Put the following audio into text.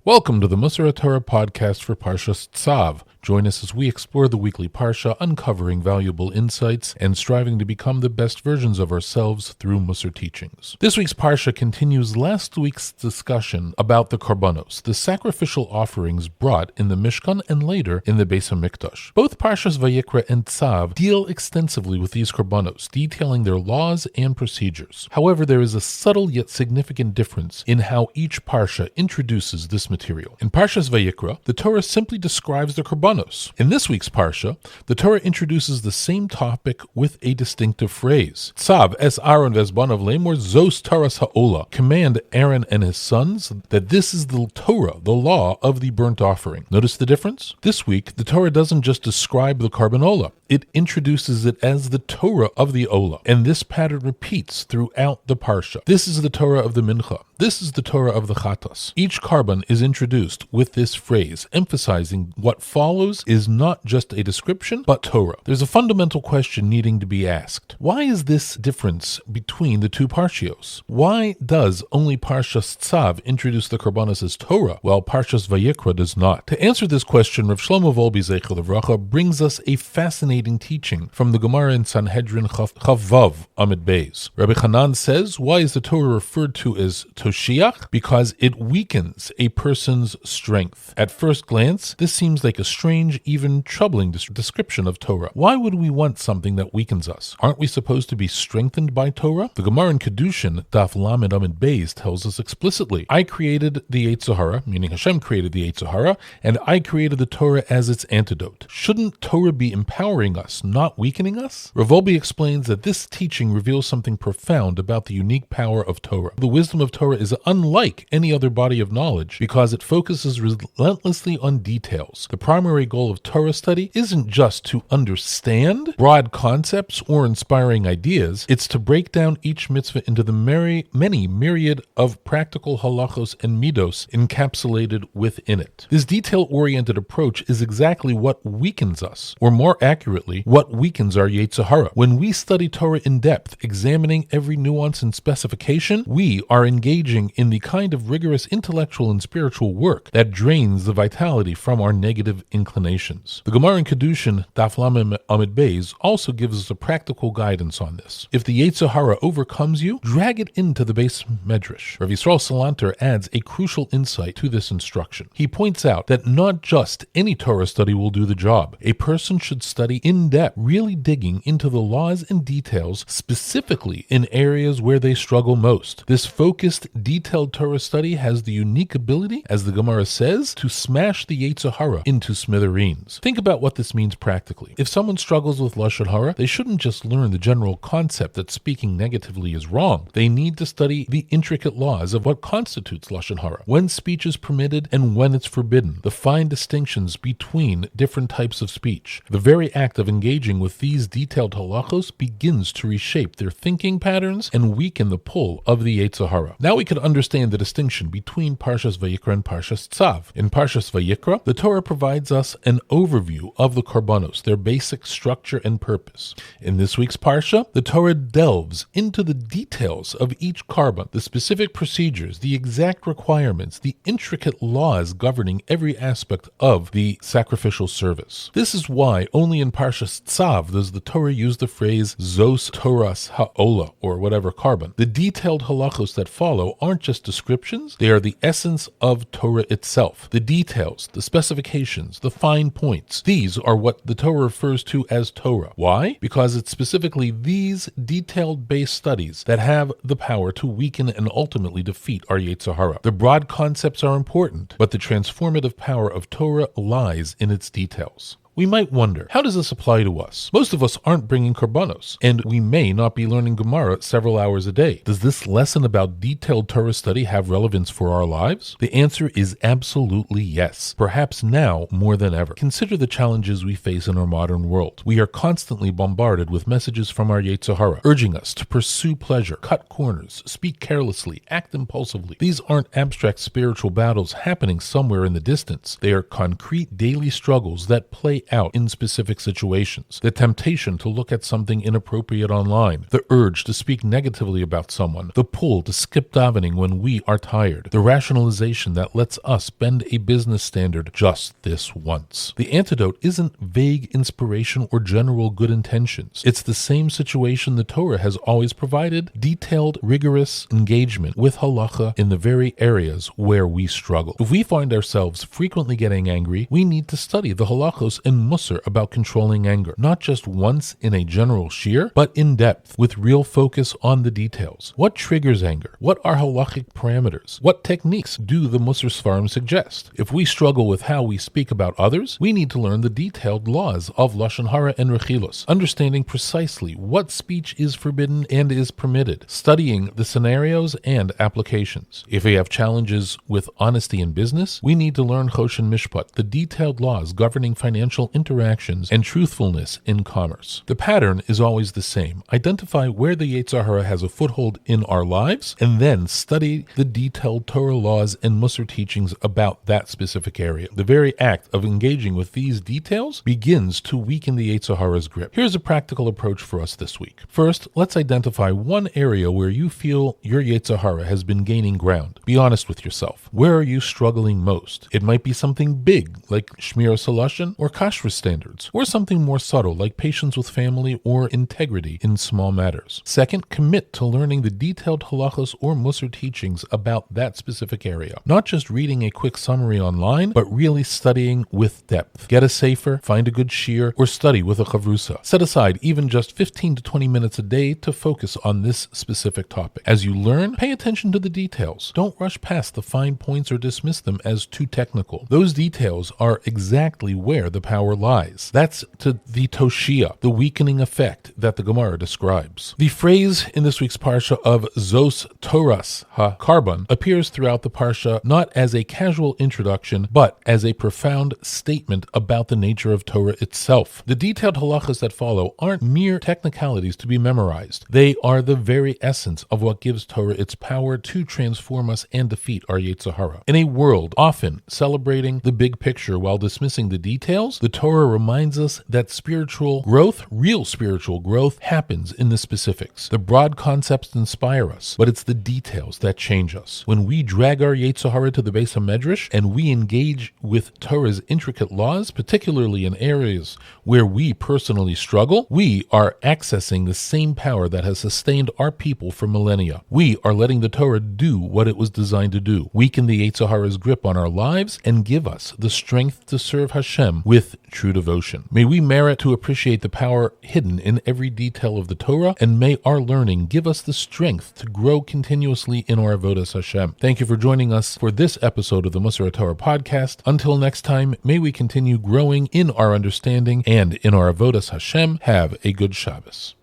Welcome to the Mussar Torah podcast for Parshas Tzav. Join us as we explore the weekly parsha, uncovering valuable insights and striving to become the best versions of ourselves through mussar teachings. This week's parsha continues last week's discussion about the korbanos, the sacrificial offerings brought in the Mishkan and later in the Beis HaMikdash. Both Parshas Vayikra and Tzav deal extensively with these korbanos, detailing their laws and procedures. However, there is a subtle yet significant difference in how each parsha introduces this material. In Parshas Vayikra, the Torah simply describes the korbanos. In this week's parsha, the Torah introduces the same topic with a distinctive phrase. Tzav es Aaron v'ezbanav lemor zos taras ha'ola. Command Aaron and his sons that this is the Torah, the law of the burnt offering. Notice the difference? This week, the Torah doesn't just describe the korban ola. It introduces it as the Torah of the ola. And this pattern repeats throughout the parsha. This is the Torah of the mincha. This is the Torah of the chatas. Each korban is introduced with this phrase, emphasizing what follows is not just a description, but Torah. There's a fundamental question needing to be asked. Why is this difference between the two parshios? Why does only Parshas Tzav introduce the korbanos as Torah, while Parshas Vayikra does not? To answer this question, Rav Shlomo Wolbe Zeichel Livracha brings us a fascinating teaching from the Gemara in Sanhedrin Chav Vav Amid Beis. Rabbi Hanan says, why is the Torah referred to as Toshiach? Because it weakens a person's strength. At first glance, this seems like a strange, even troubling description of Torah. Why would we want something that weakens us? Aren't we supposed to be strengthened by Torah? The Gemara in Kedushin, Daf Lamed Amid Beis, tells us explicitly, I created the yetzer, meaning Hashem created the yetzer, and I created the Torah as its antidote. Shouldn't Torah be empowering us, not weakening us? Rav Wolbe explains that this teaching reveals something profound about the unique power of Torah. The wisdom of Torah is unlike any other body of knowledge because it focuses relentlessly on details. The primary goal of Torah study isn't just to understand broad concepts or inspiring ideas, it's to break down each mitzvah into the many myriad of practical halachos and midos encapsulated within it. This detail-oriented approach is exactly what weakens us, or more accurately, what weakens our yetzer hara. When we study Torah in depth, examining every nuance and specification, we are engaging in the kind of rigorous intellectual and spiritual work that drains the vitality from our negative inclinations. The Gemara in Kedushin, Daf Lamed Amid Beis, also gives us a practical guidance on this. If the yetzer hara overcomes you, drag it into the base medrash. Rav Yisrael Salanter adds a crucial insight to this instruction. He points out that not just any Torah study will do the job. A person should study in depth, really digging into the laws and details, specifically in areas where they struggle most. This focused, detailed Torah study has the unique ability, as the Gemara says, to smash the yetzer hara into smithereens. Think about what this means practically. If someone struggles with lashon hara, they shouldn't just learn the general concept that speaking negatively is wrong. They need to study the intricate laws of what constitutes lashon hara, when speech is permitted and when it's forbidden, the fine distinctions between different types of speech. The very act of engaging with these detailed halachos begins to reshape their thinking patterns and weaken the pull of the yetzer hara. Now we can understand the distinction between Parshas Vayikra and Parshas Tzav. In Parshas Vayikra, the Torah provides us an overview of the korbanos, their basic structure and purpose. In this week's parsha, the Torah delves into the details of each korban, the specific procedures, the exact requirements, the intricate laws governing every aspect of the sacrificial service. This is why only in Parshas Tzav does the Torah use the phrase zos toras ha'ola, or whatever korban. The detailed halachos that follow aren't just descriptions, they are the essence of Torah itself. The details, the specifications, the fine points, these are what the Torah refers to as Torah. Why? Because it's specifically these detailed base studies that have the power to weaken and ultimately defeat our yetzer hara. The broad concepts are important, but the transformative power of Torah lies in its details. We might wonder, how does this apply to us? Most of us aren't bringing korbanos, and we may not be learning Gemara several hours a day. Does this lesson about detailed Torah study have relevance for our lives? The answer is absolutely yes, perhaps now more than ever. Consider the challenges we face in our modern world. We are constantly bombarded with messages from our yetzer hara, urging us to pursue pleasure, cut corners, speak carelessly, act impulsively. These aren't abstract spiritual battles happening somewhere in the distance. They are concrete daily struggles that play out in specific situations, the temptation to look at something inappropriate online, the urge to speak negatively about someone, the pull to skip davening when we are tired, the rationalization that lets us bend a business standard just this once. The antidote isn't vague inspiration or general good intentions. It's the same situation the Torah has always provided: detailed, rigorous engagement with halacha in the very areas where we struggle. If we find ourselves frequently getting angry, we need to study the halachos and mussar about controlling anger, not just once in a general shiur, but in depth, with real focus on the details. What triggers anger? What are halachic parameters? What techniques do the mussar svarim suggest? If we struggle with how we speak about others, we need to learn the detailed laws of lashon, hara, and rechilos, understanding precisely what speech is forbidden and is permitted, studying the scenarios and applications. If we have challenges with honesty in business, we need to learn choshen mishpat, the detailed laws governing financial interactions and truthfulness in commerce. The pattern is always the same: identify where the yetzer hara has a foothold in our lives, and then study the detailed Torah laws and mussar teachings about that specific area. The very act of engaging with these details begins to weaken the yetzer hara's grip. Here's a practical approach for us this week. First, let's identify one area where you feel your yetzer hara has been gaining ground. Be honest with yourself. Where are you struggling most? It might be something big, like shmiras lashon or kashrus standards, or something more subtle, like patience with family or integrity in small matters. Second, commit to learning the detailed halachos or mussar teachings about that specific area. Not just reading a quick summary online, but really studying with depth. Get a sefer, find a good shiur, or study with a chavrusa. Set aside even just 15 to 20 minutes a day to focus on this specific topic. As you learn, pay attention to the details. Don't rush past the fine points or dismiss them as too technical. Those details are exactly where the power lies. That's to the toshia, the weakening effect that the Gemara describes. The phrase in this week's parsha of zos Toras ha-korban appears throughout the parsha not as a casual introduction, but as a profound statement about the nature of Torah itself. The detailed halachos that follow aren't mere technicalities to be memorized. They are the very essence of what gives Torah its power to transform us and defeat our yetzer hara. In a world often celebrating the big picture while dismissing the details, the Torah reminds us that spiritual growth, real spiritual growth, happens in the specifics. The broad concepts inspire us, but it's the details that change us. When we drag our yetzer hara to the base of medrash and we engage with Torah's intricate laws, particularly in areas where we personally struggle, we are accessing the same power that has sustained our people for millennia. We are letting the Torah do what it was designed to do: weaken the yetzer hara's grip on our lives and give us the strength to serve Hashem with true devotion. May we merit to appreciate the power hidden in every detail of the Torah, and may our learning give us the strength to grow continuously in our avodas Hashem. Thank you for joining us for this episode of the Mussar Torah podcast. Until next time, may we continue growing in our understanding and in our avodas Hashem. Have a good Shabbos.